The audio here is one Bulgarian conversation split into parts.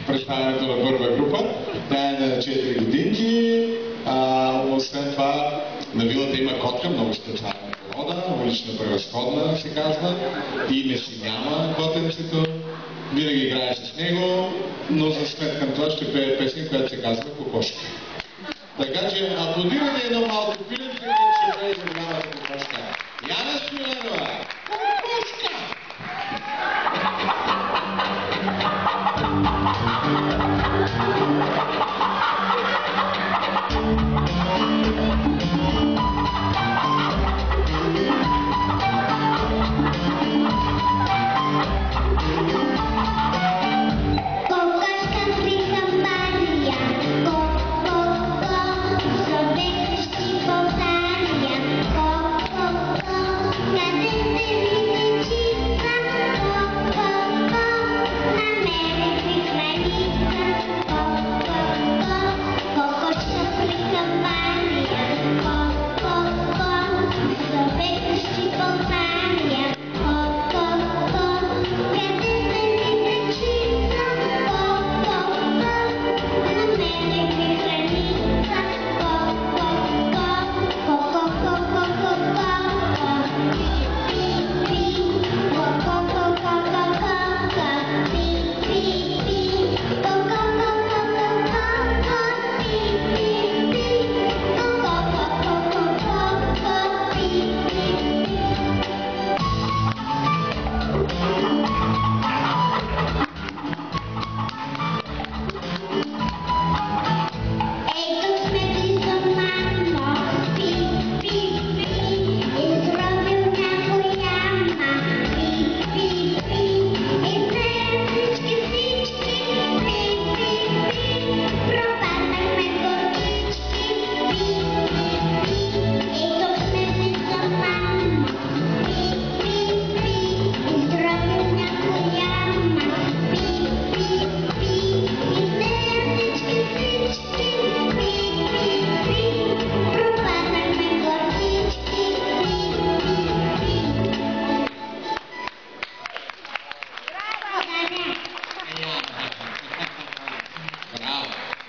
представянето на първа група. Тя е на 4 годинки. Освен това, на вилата има котка, много специална порода, улична превъзходна се казва. Име си няма котенцето. Винаги играе с него, но за след към това ще пее песен, която се казва Кокошка. Така че аплодирате едно малко пиленце, което ще пее за голямата кокошка. Яна Смиленова! Кокошка!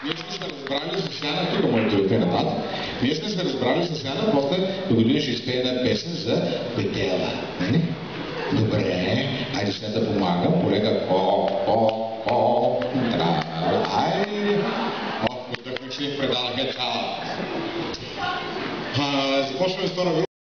Ние сме се разбрали с Яна, тук моите дете нататък, ние сме се разбрали с Яна, после до година ще изпее една песен за петела. Добре, айде сега да помагам, колега, айде, отдъхнах си и предадах цяла. Започваме с втора група.